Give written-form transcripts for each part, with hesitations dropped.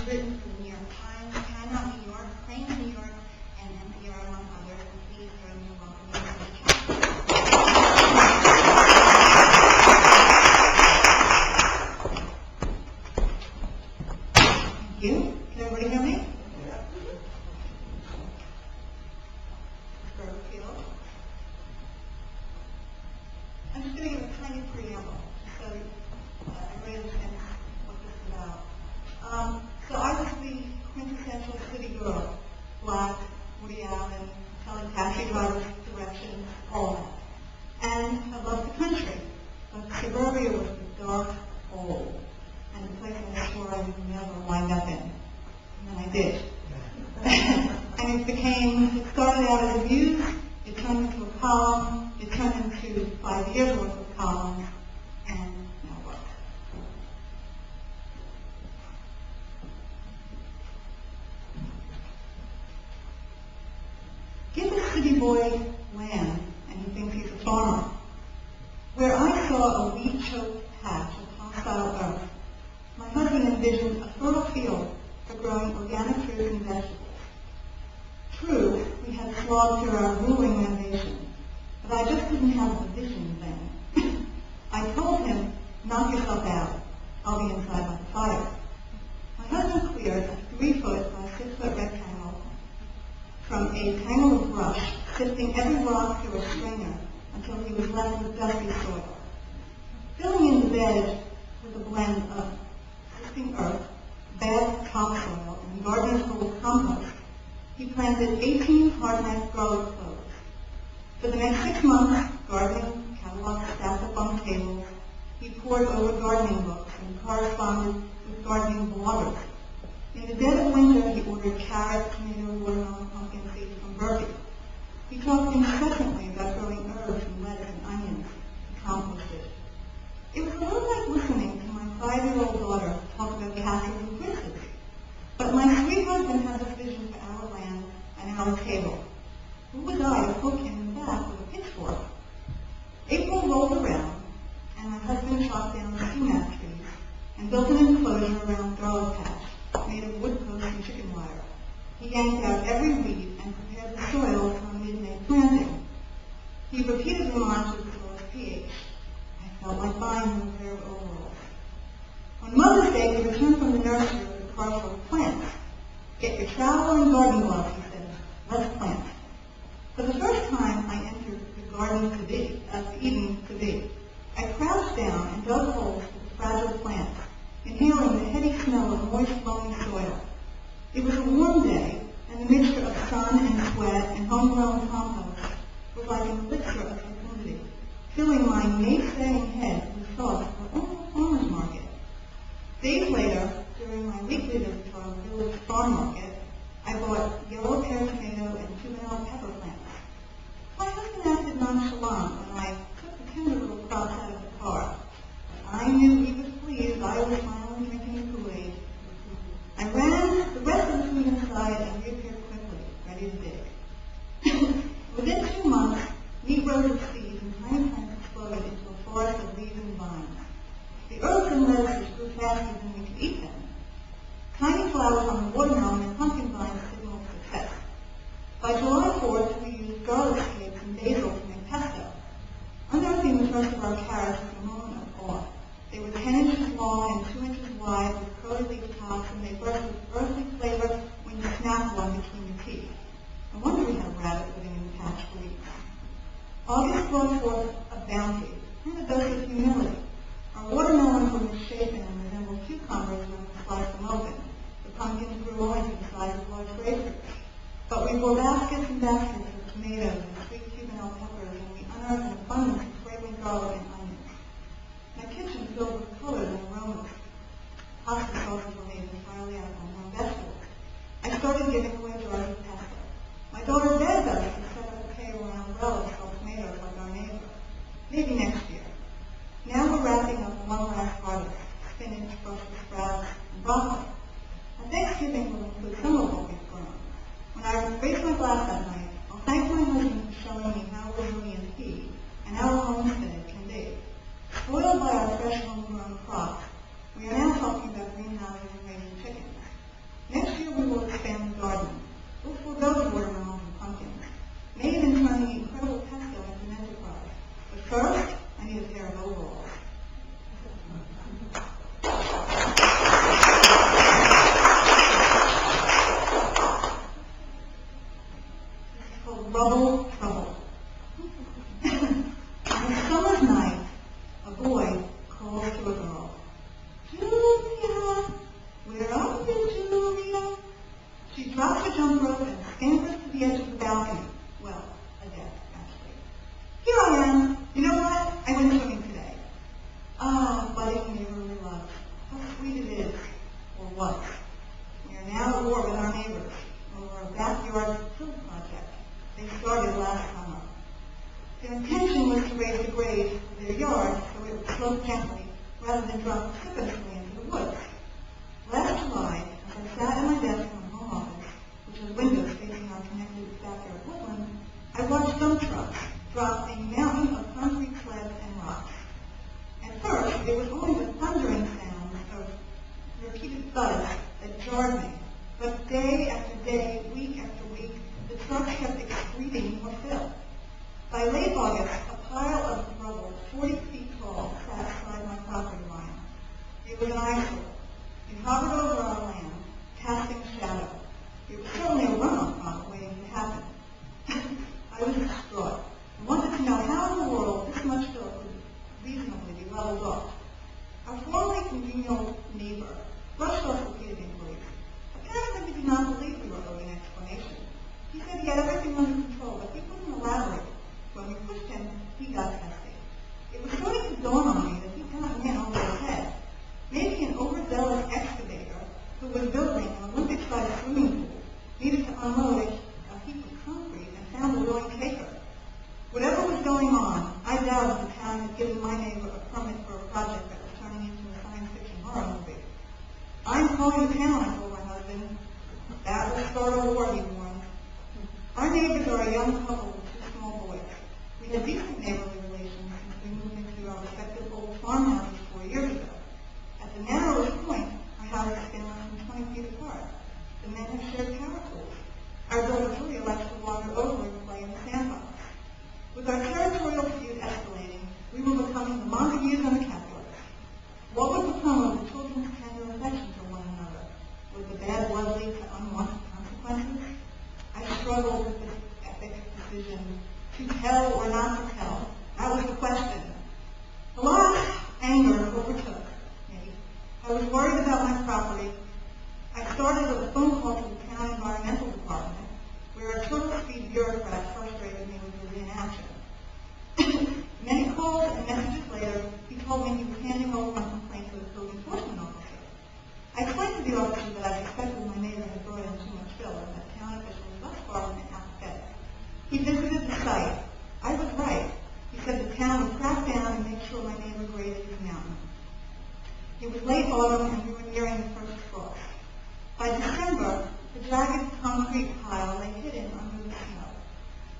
written for the New York Times, Time Out New York, Crane New York, and NPR, among others. And please join me in welcoming Thank you. Can everybody hear me? Burb Appeal. I'm just going to give a tiny preamble so everybody understands what this is about. So I was the quintessential city girl, black, Woody Allen, telling taxi drivers directions, all that. And I loved the country, but suburbia was the dark hole, and the place I swore I would never wind up in. And then I did. And it started out as a muse, it turned into a column, it turned into 5 years worth of columns, and now what? Give a city boy land, and he thinks he's a farmer. Where I saw a weed-choked patch of hostile earth, my husband envisioned a fertile field for growing organic fruit and vegetables. True, we had slogged through our grueling renovation, but I just didn't have the vision then. I told him, knock yourself out. I'll be inside by the fire. My husband cleared a 3-foot by 6-foot rectangle from a tangle of brush, sifting every rock through a stringer until he was left with dusty soil. Filling in the bed with a blend of existing earth, bad topsoil, and gardener's gold compost, he planted 18 hard-neck garlic cloves. For the next 6 months, gardening catalogs stacked up on tables, he pored over gardening books and corresponded with gardening bloggers. In the dead of winter, he ordered carrot, tomato, watermelon, pumpkin seeds from Burb. He talked incessantly about growing herbs and lettuce and onions. He composted. It was a little like listening to my 5-year-old daughter talk about castles and princes. But my sweet husband had this vision for our land and our table. Who was I to poke him in the back with a pitchfork? April rolled around, and my husband chopped down sumac trees and built an enclosure around garlic patch made of wood posts and chicken wire. He yanked out every weed and prepared the soil for a mid-May planting. He repeatedly monitored the soil's pH. I felt like buying him a pair of overalls. On Mother's Day, we returned from the nursery with a car full of plants. Get your trowel and garden gloves, he said. Let's plant. For the first time, I entered the garden to be, the Eden to be. I crouched down and dug holes for the fragile plants, inhaling the heady smell of moist, loamy soil. It was a warm day, and the mixture of sun and sweat and homegrown compost was like an elixir of fecundity, filling my naysaying head with thoughts of a farmer's market. Days later, during my weekly visit to our village farm market, I bought yellow pear tomato and 2 vanilla pepper plants. My husband acted nonchalant when I took the tender little crops out of the car. I knew he was pleased. I was smiling, drinking the Kool-Aid. I ran the rest of the food inside and reappeared quickly, ready to dig. Within 2 months, neat rows of seeds and tiny plants exploded into a forest of leaves and vines. The herbs and lettuces grew faster than we could eat them. Tiny flowers on the watermelon and pumpkin vines signaled success. By July 4th, we used garlic scapes and basil to make pesto. Unearthing the first of our carrots was a moment of awe. They were 10 inches long and 2 inches wide with curly leaf tops, and they burst with earthly flavor when you snapped one between your teeth. No wonder we had a rabbit living in the patch for weeks. August brought forth a bounty and a dose of humility. Our watermelons were misshapen and resembled cucumbers when we sliced them open. The pumpkins grew orange in the size of large grapefruits. But we bore baskets and baskets of tomatoes and sweet Cubanelle peppers, and we unearthed an abundance of fragrant garlic and onions. My kitchen filled with colors and aromas. Pasta sauces were made entirely out of unknown vegetables. I started giving away jars of pesto. My daughter begged us to set up a table and umbrella to sell tomatoes like our neighbor. Maybe next year. Now we're wrapping up one last harvest: spinach, Brussels sprouts, and broccoli. And Thanksgiving will include some of what we've grown. When I raise my glass that night, I'll thank my husband for showing me how resilient he and our homestead can be. Spoiled by our fresh homegrown crops, we are now talking about greenhouses and raising chickens. She drops her jump rope and scampers to the edge of the balcony. Well, a deck, actually. Here I am. You know what? I went swimming today. Ah, budding neighborly love. How sweet it is. Or was. We are now at war with our neighbors over a backyard fill project. They started last summer. Their intention was to raise the grade of their yard so it would slope gently rather than drop precipitously into the woods. Last July, as I sat at my desk in my home office, which has windows facing our connected backyard woodland, I watched dump trucks drop a mountain of concrete slabs and rocks. At first, it was only the thundering sound of repeated thuds that jarred me. But day after day, week after week, the trucks kept excreting more fill. By late August, a pile of rubble 40 feet tall sat beside my property line. It was an eyesore. It hovered over our land, casting a shadow. It was certainly a runoff problem waiting to happen. I was distraught. I wanted to know how in the world this much fill could reasonably be leveled off. Our formerly congenial neighbor brushed off repeated inquiries. Apparently he did not believe we were owed an explanation. He said he had everything under control, but he wouldn't elaborate. When we pushed him, he got testy. It was starting to dawn on me that he got in over his head. Maybe an overzealous excavator who was building an Olympic-sized swimming pool needed to unload a heap of concrete and found a willing taker. Whatever was going on, I doubted the town had given my neighbor a permit for a project that was turning into a science fiction horror movie. I'm calling the town, I told my husband. That will start a war, he warned. Our neighbors are a young couple with two small boys. We had decent neighborly relations since we moved into our respective old farmhouses 4 years ago. At the narrowest point, our houses stand less than 20 feet apart. The men have shared power tools. Our daughter Julia likes to wander over and play in the sandbox. With our territorial feud escalating, we were becoming the Montagues and the Capulets. What would become of the children's tender affection for one another? Would the bad blood lead to unwanted consequences? I struggled with this epic decision. To tell or not to tell? That was the question. Alas, anger overtook me. I was worried about my property. I started with a phone call to the town environmental department, where a turtle-speed bureaucrat frustrated me with his inaction. Many calls and messages later, he told me he was handing over my complaint to the code enforcement officer. I explained to the officer that I suspected my neighbor had brought in too much fill and that town officials thus far had been apathetic. He visited the site. I was right. He said the town would crack down and make sure my neighbor graded his mountain. It was late autumn and we were nearing the first frost. By December, the jagged concrete pile lay hidden under the snow.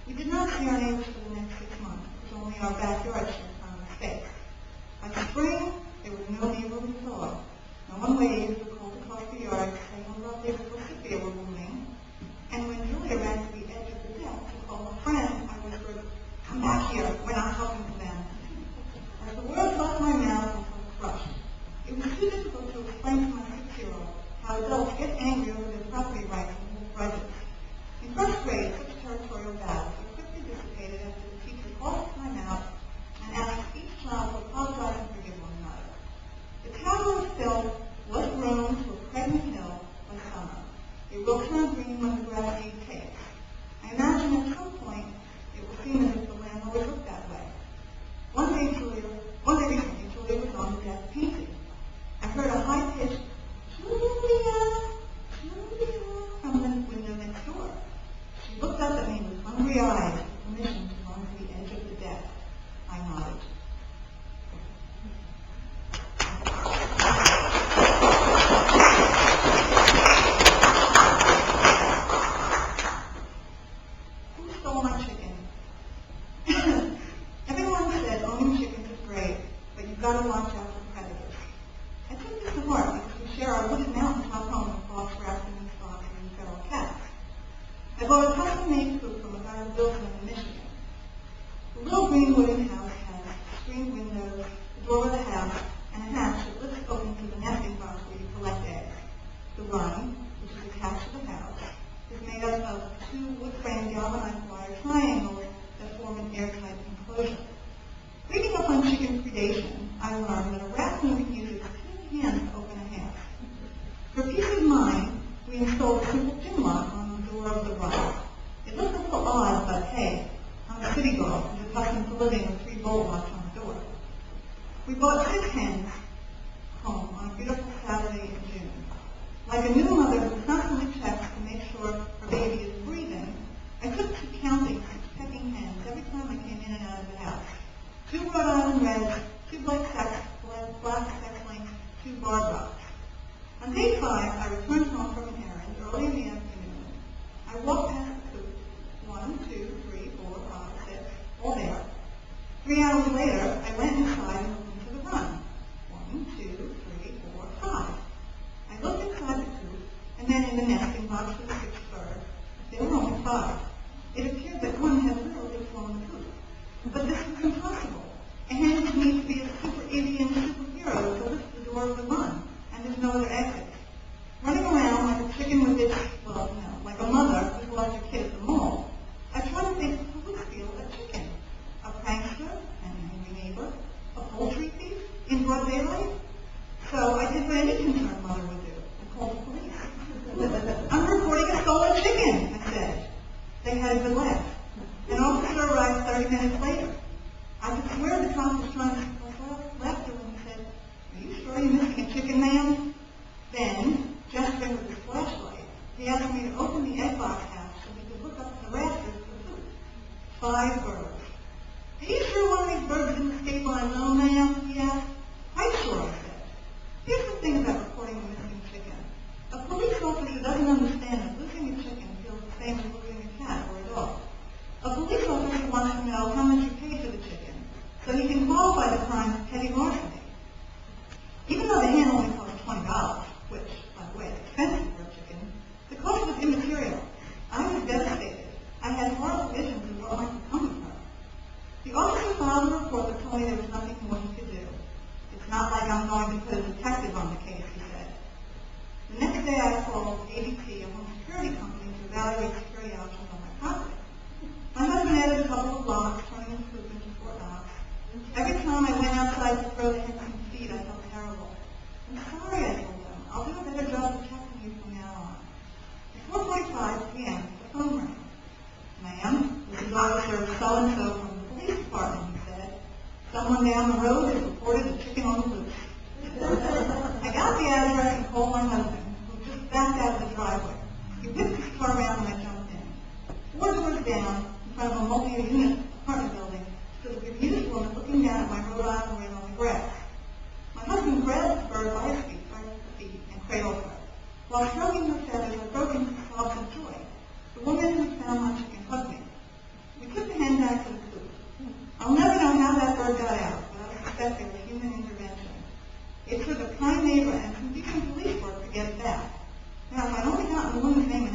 We did not see our neighbors for the next 6 months, because only our backyard shared common space. By spring, there was no neighborly thought. No one waved or called across the yard saying how lovely the forsythia were blooming. And when Julia ran to the edge of the deck to call a friend, I whispered, "Come back here, we're not helping to them." As the words left my mouth, I felt crushed. It was too difficult to explain to my 6-year-old how adults get angry over their property rights and hold grudges. In first grade, such territorial battles were quickly dissipated after the teacher called to time out and asked each child to apologize and forgive one another. The tower of fill was grown to a pregnant hill by summer. It will turn green when the grass seed takes. I imagine at some point it will seem as if the land always looked that way. One day recently, Julia was on the deck painting. I heard a high-pitched Julia, Julia from the window next door. She looked up at me with hungry eyes with permission to run to the edge of the deck. I nodded. Who stole my chicken? Everyone said owning chickens is great, but you've got to watch out for predators. I took this to heart because we share our wooded mountaintop home with fox, raccoons, foxes, and feral cats. I bought a custom-made coop from a guy who built one in Michigan. The little green wooden house has screened windows, the door of the house, and a hatch that lifts open to the nesting box where you collect eggs. The run, which is attached to the house, is made up of 2 wood-frame galvanized wire triangles that form an airtight enclosure. Reading up on chicken predation, I learned that a raccoon uses 2 hands to open a hatch. For peace of mind, we installed a simple chimney lock on the door of the run. It looked a little odd, but hey, I'm a city girl who's accustomed to living with 3 bolt locks on the door. We bought 6 hens home on a beautiful Saturday in June. Like a new mother who constantly checks to make sure her baby is breathing, I couldn't keep counting 6 pecking hens every time I came in and out of the house. 2 Rhode Island Reds, 2 black sex links, 2 Barb Rocks. On day 5, I returned home from an errand early in the afternoon. I walked past the coop. 1, 2, 3, 4, 5, 6, all there. 3 hours later, I went inside and looked into the run. 1, 2, 3, 4, 5. I looked inside the coop, and then in the nesting box for the 6th bird. There were only 5. It appeared that one had literally flown the coop. But this was impossible. A hen would need to be a super Indian superhero to lift the door of the run, and there's no other exit. Running around like a chicken with its, like a mother who lost her kid at the mall, I tried to make the police feel a chicken, a prankster, an angry neighbor, a poultry thief in broad daylight. So I did what any concerned mother would do, and called the police. I'm reporting a stolen chicken, I said. They had a good laugh. An officer arrived 30 minutes later. I could swear the cop was trying to suppress laughter when he said, "Are you sure you're missing a chicken, ma'am?" Then, gesturing with his flashlight, he asked me to open the egg box hatch so he could look up the rafters of the coop. 5 birds. "Are you sure one of these birds didn't escape on his own, ma'am?" he asked. "Quite sure," I said. Here's the thing about reporting a missing chicken. A police officer doesn't understand that losing a chicken feels the same as losing a cat or a dog. A police officer wants to know how much you paid for the chicken, so he can qualify the crime as petty larceny. Even though the hen only cost $20, which, by the way, is expensive for a chicken, the cost was immaterial. I was devastated. I had horrible visions of what might become of her. The officer filed a report that told me there was nothing more he could do. "It's not like I'm going to put a detective on the case," he said. The next day I called ADT, a home security company, to evaluate security options on my property. My husband added a couple of locks, turning the coop into 4 locks. Every time I went outside to throw the hens some feed, I felt terrible. "I'm sorry," I told them. "I'll do a better job protecting you from now on." At 4:45 p.m., the phone rang. "Ma'am, this is Officer so-and-so from the police department," he said. "Someone down the road has reported a chicken on the loose." I got the address and called my husband, who just backed out of the driveway. He whipped his car around and I jumped in. 4 doors down, in front of a multi-unit apartment building, stood a bemused woman looking down at my Rhode Island Red on the grass. My husband grabbed the bird by his feet, and cradled her. While stroking her feathers, I broke into sobs of joy. The woman who found my chicken hugged me. We took the hen back to the coop. I'll never know how that bird got out, but I suspect there was human intervention. It took a kind neighbor and some decent police work to get it back. Now, if I'd only gotten the woman's name